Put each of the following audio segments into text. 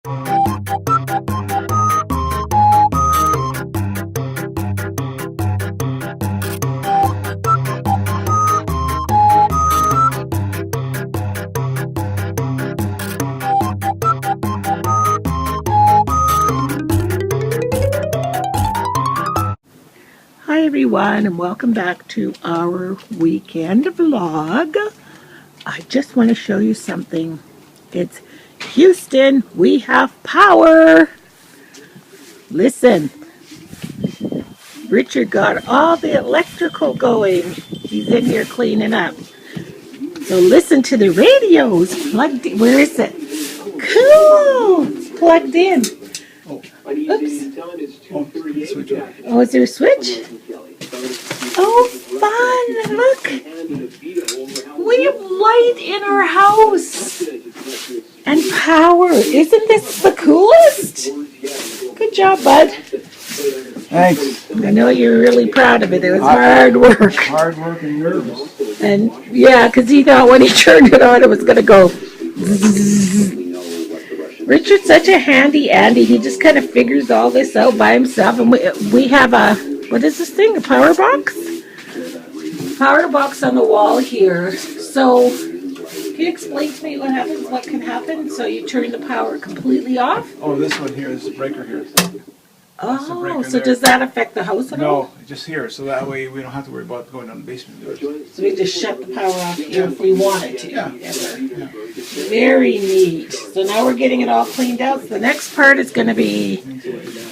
Hi everyone, and welcome back to our weekend vlog. I just want to show you something. It's Houston, we have power. Listen, Richard got all the electrical going. He's in here cleaning up. So listen to the radios plugged in. Where is it? Cool, it's plugged in. Oops. Oh, is there a switch? Oh, fun! Look! We have light in our house! And power! Isn't this the coolest? Good job, bud. Thanks. I know you're really proud of it. It was hard work. Hard work and nervous. And yeah, because he thought when he turned it on, it was going to go zzz. Richard's such a handy Andy. He just kind of figures all this out by himself. And we have a, what is this thing? A power box? Power box on the wall here. So, can you explain to me what happens? What can happen? So you turn the power completely off? Oh, this one here is the breaker here. Oh, so does that affect the house at all? No, just here. So that way we don't have to worry about going down the basement to do it. So we just shut the power off here if we wanted to. Yeah. Yeah. Very neat. So now we're getting it all cleaned out. So the next part is going to be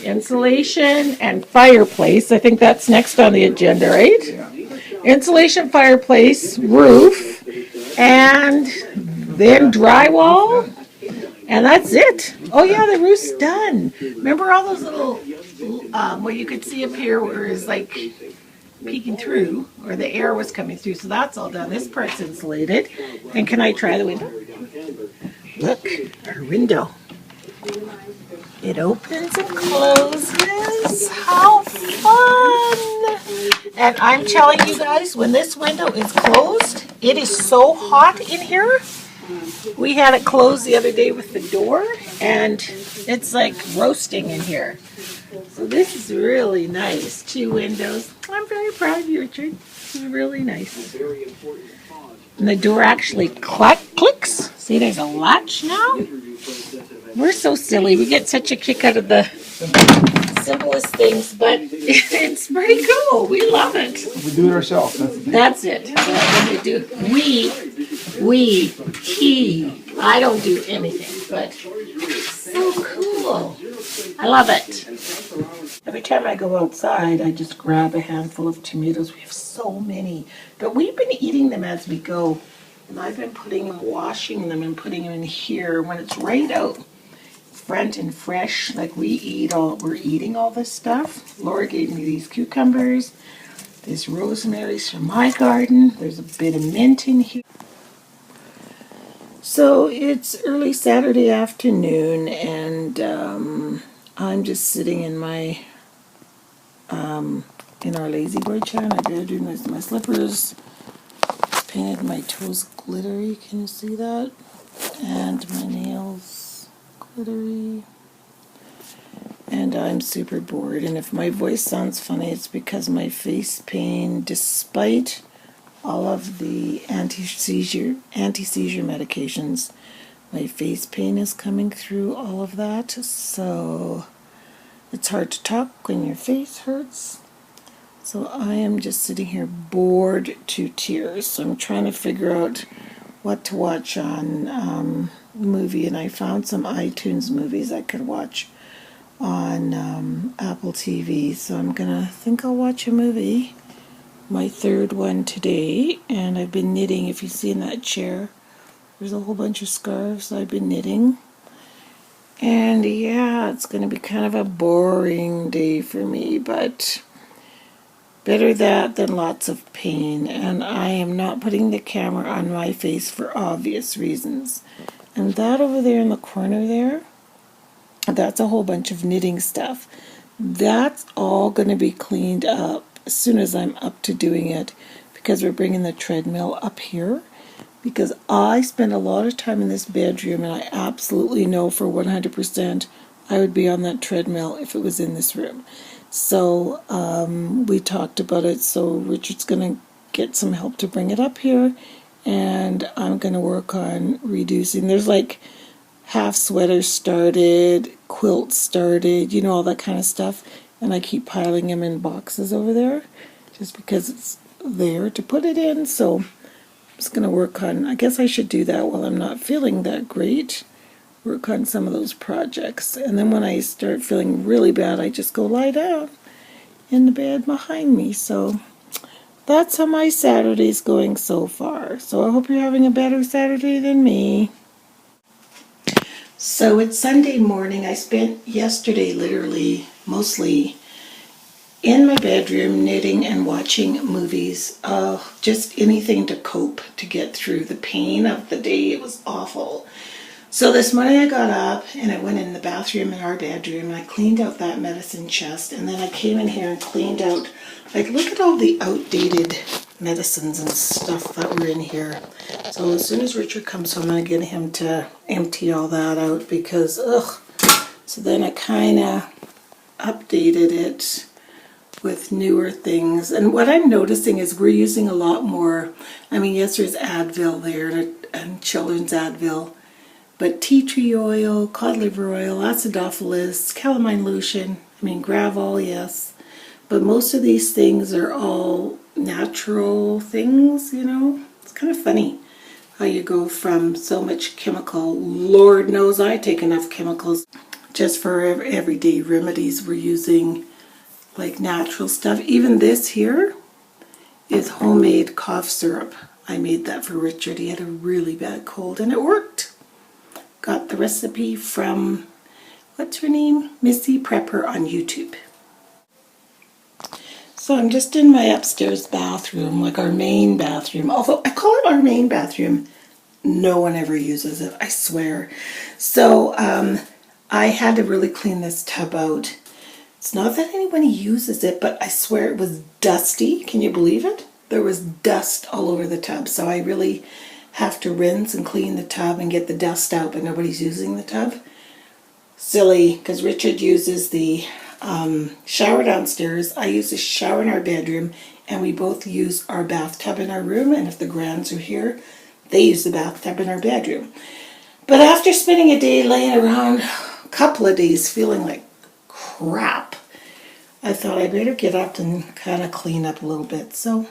insulation and fireplace. I think that's next on the agenda, right? Yeah. Insulation, fireplace, roof, and then drywall. And that's it. Oh yeah, the roof's done. Remember all those little, what you could see up here where it's like peeking through, or the air was coming through. So that's all done. This part's insulated. And can I try the window? Look, our window. It opens and closes. How fun! And I'm telling you guys, when this window is closed, it is so hot in here. We had it closed the other day with the door, and it's like roasting in here. So this is really nice. 2 windows. I'm very proud of you, Richard. This is really nice. And the door actually clicks. See, there's a latch now. We're so silly. We get such a kick out of the simplest things, but it's pretty cool. We love it. We do it ourselves. That's it. That's what we do. He. I don't do anything, but so cool. I love it. Every time I go outside, I just grab a handful of tomatoes. We have so many, but we've been eating them as we go. And I've been washing them and putting them in here when it's right out front and fresh. Like we're eating all this stuff. Laura gave me these cucumbers. There's rosemary's from my garden. There's a bit of mint in here. So it's early Saturday afternoon, and I'm just sitting in my in our lazy boy chair in my bedroom with my slippers. Painted my toes glittery. Can you see that? And my nails glittery. And I'm super bored. And if my voice sounds funny, it's because my face pain, despite all of the anti-seizure medications, my face pain is coming through all of that. So it's hard to talk when your face hurts. So I am just sitting here bored to tears. So I'm trying to figure out what to watch on movie, and I found some iTunes movies I could watch on Apple TV. So I'm think I'll watch a movie. My 3rd one today, and I've been knitting. If you see in that chair, there's a whole bunch of scarves I've been knitting. And yeah, it's going to be kind of a boring day for me, but better that than lots of pain. And I am not putting the camera on my face for obvious reasons. And that over there in the corner there, that's a whole bunch of knitting stuff. That's all going to be cleaned up as soon as I'm up to doing it, because we're bringing the treadmill up here. because I spend a lot of time in this bedroom, and I absolutely know for 100% I would be on that treadmill if it was in this room. So we talked about it, so Richard's going to get some help to bring it up here, and I'm going to work on reducing. There's like half sweaters started, quilts started, you know, all that kind of stuff, and I keep piling them in boxes over there just because it's there to put it in. So I'm just going to work on, I guess I should do that while I'm not feeling that great, work on some of those projects, and then when I start feeling really bad, I just go lie down in the bed behind me. So that's how my Saturday's going so far. So I hope you're having a better Saturday than me. So it's Sunday morning. I spent yesterday literally mostly in my bedroom knitting and watching movies. Just anything to cope, to get through the pain of the day. It was awful. So this morning I got up and I went in the bathroom in our bedroom and I cleaned out that medicine chest, and then I came in here and cleaned out, like, look at all the outdated medicines and stuff that were in here. So as soon as Richard comes home, I'm going to get him to empty all that out because, ugh. So then I kind of updated it with newer things. And what I'm noticing is we're using a lot more, I mean, yes, there's Advil there and children's Advil, but tea tree oil, cod liver oil, acidophilus, calamine lotion, I mean, Gravol, yes. But most of these things are all natural things, you know. It's kind of funny how you go from so much chemical. Lord knows I take enough chemicals just for everyday remedies. We're using like natural stuff. Even this here is homemade cough syrup. I made that for Richard. He had a really bad cold and it worked. Got the recipe from, what's her name? Missy Prepper on YouTube. So I'm just in my upstairs bathroom, like our main bathroom. Although I call it our main bathroom, no one ever uses it, I swear. So I had to really clean this tub out. It's not that anybody uses it, but I swear it was dusty. Can you believe it? There was dust all over the tub, so I really have to rinse and clean the tub and get the dust out, but nobody's using the tub. Silly, because Richard uses the shower downstairs. I use the shower in our bedroom, and we both use our bathtub in our room, and if the grands are here, they use the bathtub in our bedroom. But after spending a day laying around, a couple of days feeling like crap, I thought I better get up and kind of clean up a little bit. So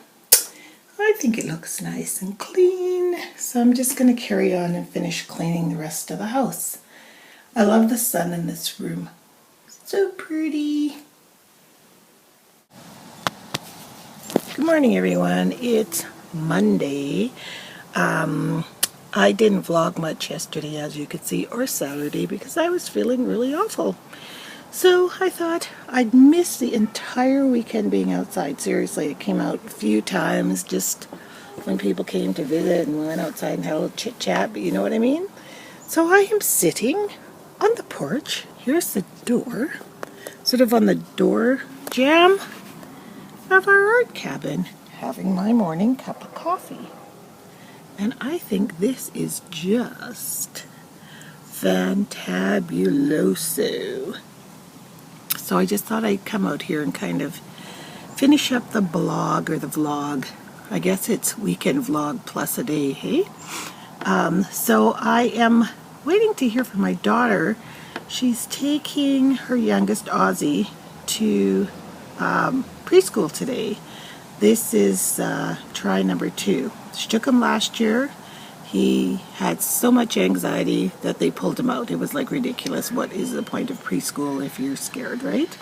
I think it looks nice and clean. So I'm just going to carry on and finish cleaning the rest of the house. I love the sun in this room. So pretty. Good morning, everyone. It's Monday. I didn't vlog much yesterday, as you could see, or Saturday, because I was feeling really awful. So I thought I'd miss the entire weekend being outside. Seriously, it came out a few times just when people came to visit and we went outside and had a little chit chat, but you know what I mean? So I am sitting on the porch. Here's the door, sort of on the door jamb of our art cabin, having my morning cup of coffee. And I think this is just fantabuloso. So I just thought I'd come out here and kind of finish up the blog or the vlog. I guess it's weekend vlog plus a day, hey? So I am waiting to hear from my daughter. She's taking her youngest, Ozzy, to preschool today. This is try number 2. She took him last year. He had so much anxiety that they pulled him out. It was like ridiculous. What is the point of preschool if you're scared, right?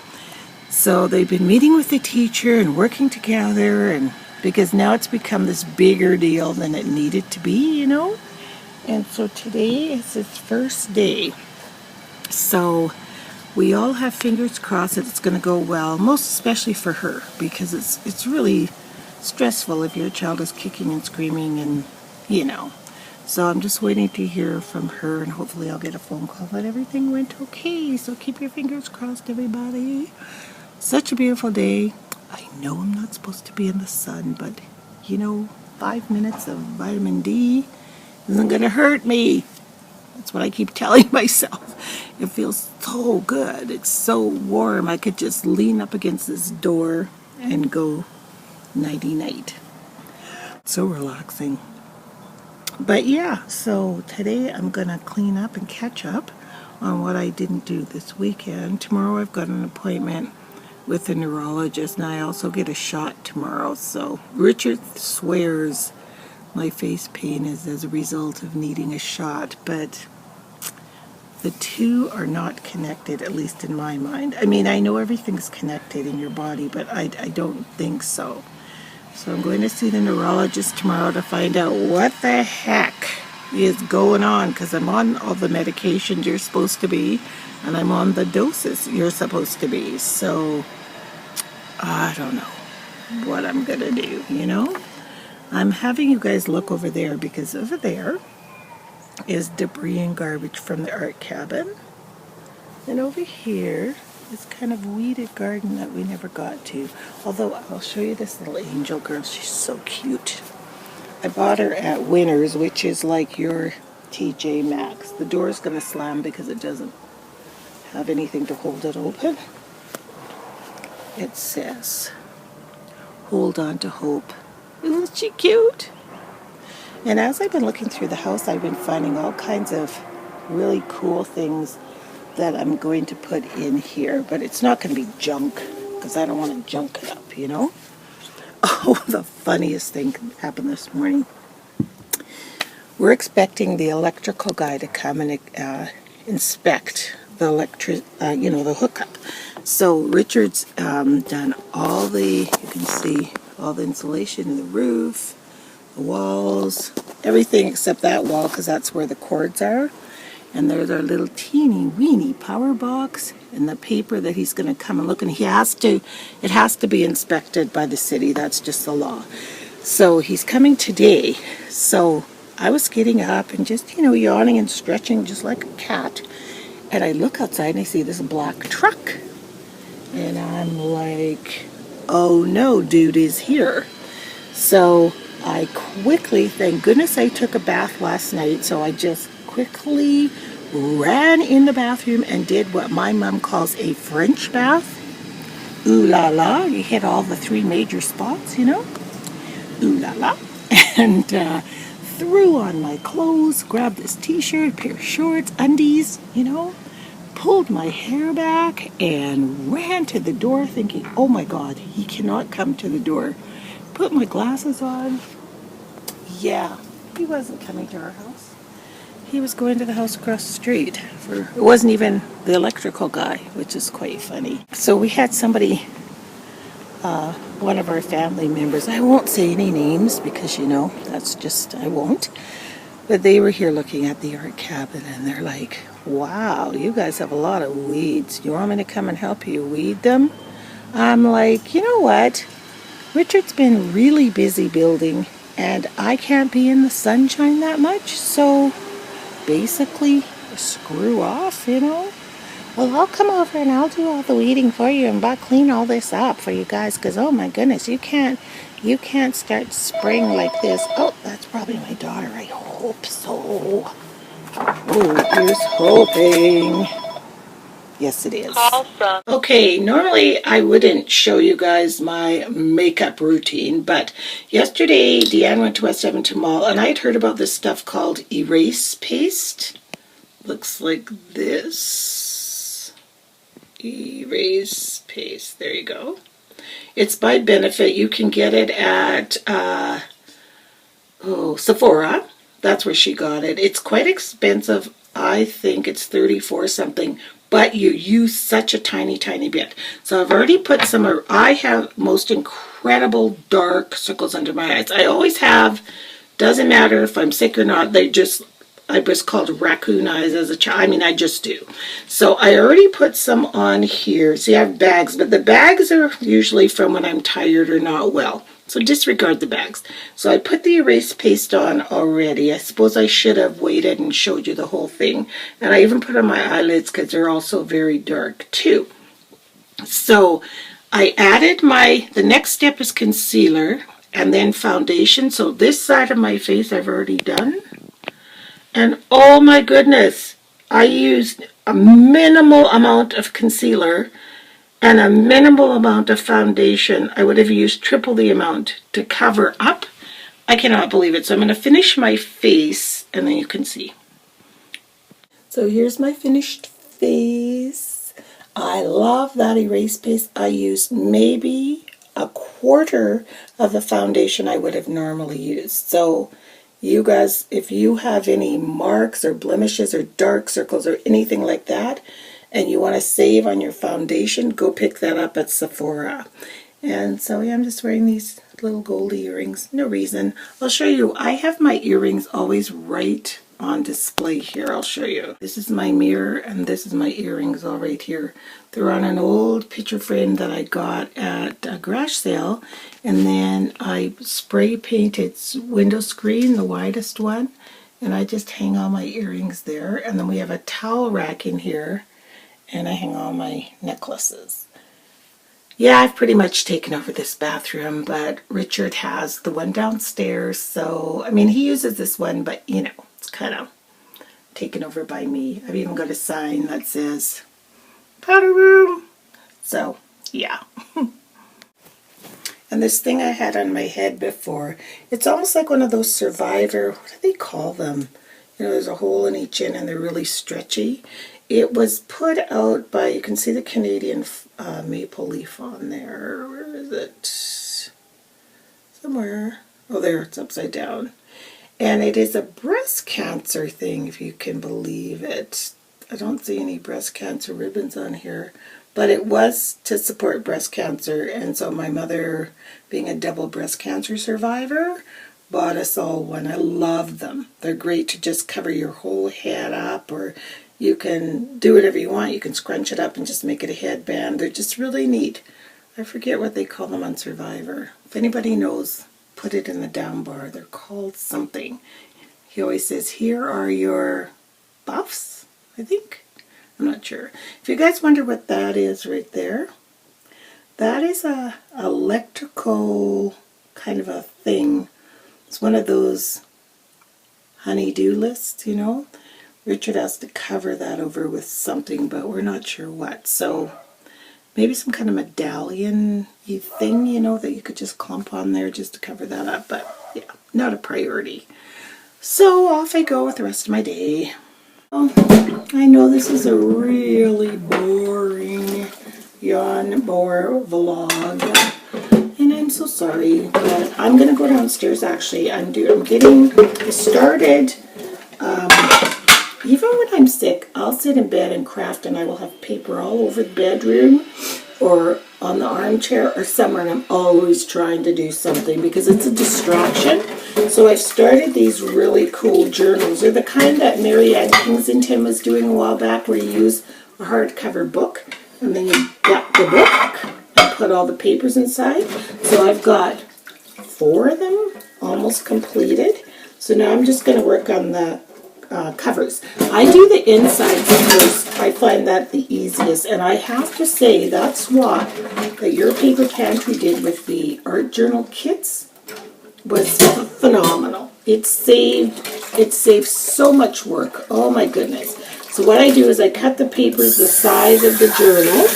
So they've been meeting with the teacher and working together, and because now it's become this bigger deal than it needed to be, you know? And so today is its first day. So we all have fingers crossed that it's going to go well, most especially for her, because it's really stressful if your child is kicking and screaming and, you know. So I'm just waiting to hear from her, and hopefully I'll get a phone call that everything went okay. So keep your fingers crossed, everybody. Such a beautiful day. I know I'm not supposed to be in the sun, but, you know, 5 minutes of vitamin D isn't going to hurt me. That's what I keep telling myself. It feels so good. It's so warm. I could just lean up against this door and go nighty-night. So relaxing. But yeah, so today I'm going to clean up and catch up on what I didn't do this weekend. Tomorrow I've got an appointment with a neurologist, and I also get a shot tomorrow. So Richard swears my face pain is as a result of needing a shot, but the two are not connected, at least in my mind. I mean, I know everything's connected in your body, but I don't think so. So I'm going to see the neurologist tomorrow to find out what the heck is going on, because I'm on all the medications you're supposed to be, and I'm on the doses you're supposed to be. So I don't know what I'm going to do, you know? I'm having you guys look over there, because over there is debris and garbage from the art cabin. And over here is kind of weeded garden that we never got to. Although I'll show you this little angel girl. She's so cute. I bought her at Winners, which is like your TJ Maxx. The door is going to slam because it doesn't have anything to hold it open. It says, "Hold on to hope." Isn't she cute? And as I've been looking through the house, I've been finding all kinds of really cool things that I'm going to put in here. But it's not going to be junk, because I don't want to junk it up, you know? Oh, the funniest thing happened this morning. We're expecting the electrical guy to come and inspect the the hookup. So Richard's done all the, you can see all the insulation in the roof, the walls, everything except that wall, because that's where the cords are. And there's our little teeny weeny power box and the paper that he's going to come and look. And it has to be inspected by the city. That's just the law. So he's coming today. So I was getting up and just, yawning and stretching just like a cat. And I look outside and I see this black truck. And I'm like, oh no, dude is here. So I quickly, thank goodness I took a bath last night, so I just quickly ran in the bathroom and did what my mom calls a French bath. Ooh la la, you hit all the three major spots, Ooh la la. And threw on my clothes, grabbed this t-shirt, pair of shorts, undies, pulled my hair back and ran to the door thinking, oh my God, he cannot come to the door. Put my glasses on. Yeah, he wasn't coming to our house. He was going to the house across the street. It wasn't even the electrical guy, which is quite funny. So we had somebody, one of our family members, I won't say any names because, that's just, I won't. But they were here looking at the art cabin and they're like, wow, you guys have a lot of weeds. You want me to come and help you weed them? I'm like, you know what? Richard's been really busy building and I can't be in the sunshine that much, so basically screw off, Well, I'll come over and I'll do all the weeding for you and clean all this up for you guys, because oh my goodness, you can't start spring like this. Oh, that's probably my daughter. I hope so. Oh, here's hoping. Yes, it is. Awesome. Okay, normally I wouldn't show you guys my makeup routine, but yesterday Deanne went to West Edmonton Mall and I'd heard about this stuff called erase paste. Looks like this. Erase paste. There you go. It's by Benefit. You can get it at Sephora. That's where she got it. It's quite expensive. I think it's $34 something, but you use such a tiny, tiny bit. So I've already put some, I have most incredible dark circles under my eyes. I always have, doesn't matter if I'm sick or not, I was called raccoon eyes as a child. I just do. So I already put some on here. See, I have bags, but the bags are usually from when I'm tired or not well. So disregard the bags. So I put the erase paste on already. I suppose I should have waited and showed you the whole thing. And I even put on my eyelids because they're also very dark too. So I added the next step is concealer and then foundation. So this side of my face I've already done. And oh my goodness, I used a minimal amount of concealer and a minimal amount of foundation. I would have used triple the amount to cover up. I cannot believe it. So I'm going to finish my face and then you can see. So here's my finished face. I love that erase paste. I used maybe a quarter of the foundation I would have normally used. So you guys, if you have any marks or blemishes or dark circles or anything like that, and you want to save on your foundation, go pick that up at Sephora. And so yeah, I'm just wearing these little gold earrings. No reason. I'll show you. I have my earrings always right on display here. I'll show you. This is my mirror and this is my earrings all right here. They're on an old picture frame that I got at a garage sale. And then I spray painted window screen, the widest one. And I just hang all my earrings there. And then we have a towel rack in here. And I hang all my necklaces. Yeah, I've pretty much taken over this bathroom, but Richard has the one downstairs, so, I mean, he uses this one, but, you know, it's kind of taken over by me. I've even got a sign that says, powder room. So, yeah. And this thing I had on my head before, it's almost like one of those Survivor, what do they call them? You know, there's a hole in each end and they're really stretchy. It was put out by, you can see the Canadian maple leaf on there. Where is it? Somewhere. Oh, there, it's upside down. And it is a breast cancer thing, if you can believe it. I don't see any breast cancer ribbons on here. But it was to support breast cancer. And so my mother, being a double breast cancer survivor, bought us all one. I love them. They're great to just cover your whole head up, or you can do whatever you want. You can scrunch it up and just make it a headband. They're just really neat. I forget what they call them on Survivor. If anybody knows, put it in the down bar. They're called something. He always says, here are your buffs, I think. I'm not sure. If you guys wonder what that is right there, that is a electrical kind of a thing. It's one of those honey-do lists, you know. Richard has to cover that over with something, but we're not sure what. So maybe some kind of medallion-y thing, you know, that you could just clump on there just to cover that up. But yeah, not a priority. So off I go with the rest of my day. Oh, I know this is a really boring yawn bore vlog. And I'm so sorry, but I'm going to go downstairs actually. I'm getting started. Even when I'm sick, I'll sit in bed and craft, and I will have paper all over the bedroom or on the armchair or somewhere, and I'm always trying to do something because it's a distraction. So I've started these really cool journals. They're the kind that Marianne Kingsington was doing a while back, where you use a hardcover book and then you gut the book and put all the papers inside. So I've got 4 of them almost completed. So now I'm just going to work on the covers. I do the insides first. I find that the easiest, and I have to say that's what that Your Paper Pantry did with the art journal kits was phenomenal. It saved so much work. Oh my goodness. So what I do is I cut the papers the size of the journal,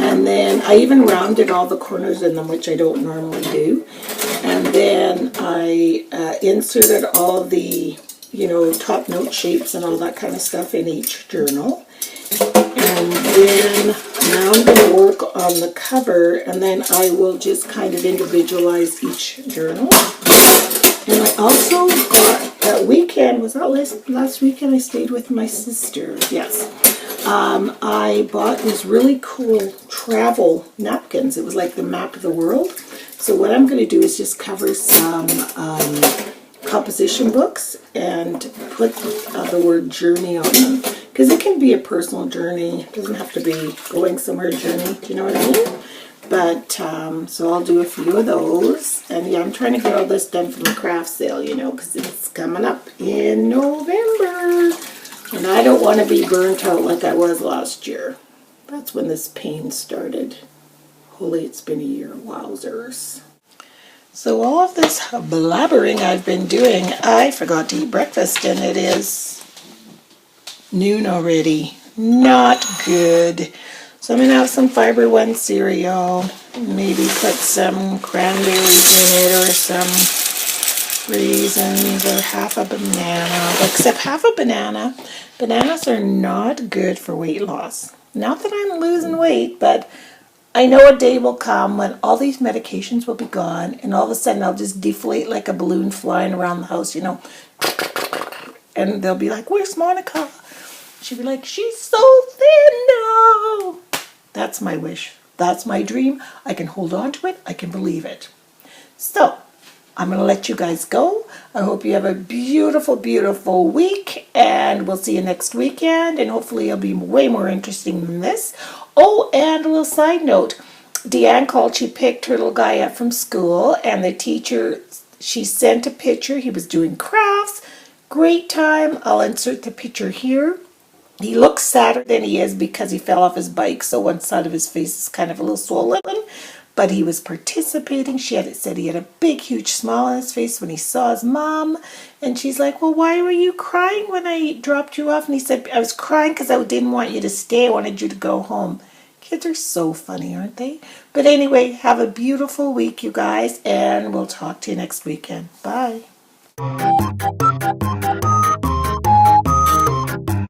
and then I even rounded all the corners in them, which I don't normally do. And then I inserted all the, you know, top note shapes and all that kind of stuff in each journal. And then now I'm going to work on the cover, and then I will just kind of individualize each journal. And I also got, that weekend, was that last weekend I stayed with my sister? Yes. I bought these really cool travel napkins. It was like the map of the world. So what I'm going to do is just cover some composition books and put the word journey on them. Because it can be a personal journey. It doesn't have to be going somewhere journey. Do you know what I mean? But, so I'll do a few of those. And yeah, I'm trying to get all this done from the craft sale, you know, because it's coming up in November. And I don't want to be burnt out like I was last year. That's when this pain started. Holy, it's been a year. Wowzers. So all of this blabbering I've been doing, I forgot to eat breakfast, and it is noon already. Not good. So I'm going to have some Fiber One cereal, maybe put some cranberries in it or some raisins or half a banana. Except half a banana. Bananas are not good for weight loss. Not that I'm losing weight, but I know a day will come when all these medications will be gone and all of a sudden I'll just deflate like a balloon flying around the house, and they'll be like, "Where's Monica?" She'll be like, "She's so thin now." That's my wish. That's my dream. I can hold on to it. I can believe it. So, I'm going to let you guys go. I hope you have a beautiful, beautiful week, and we'll see you next weekend, and hopefully it'll be way more interesting than this. Oh, and a little side note. Deanne called. She picked her little guy up from school, and the teacher, she sent a picture. He was doing crafts. Great time. I'll insert the picture here. He looks sadder than he is because he fell off his bike, so one side of his face is kind of a little swollen. But he was participating. Said he had a big, huge smile on his face when he saw his mom. And she's like, "Well, why were you crying when I dropped you off?" And he said, "I was crying because I didn't want you to stay. I wanted you to go home." Kids are so funny, aren't they? But anyway, have a beautiful week, you guys, and we'll talk to you next weekend. Bye.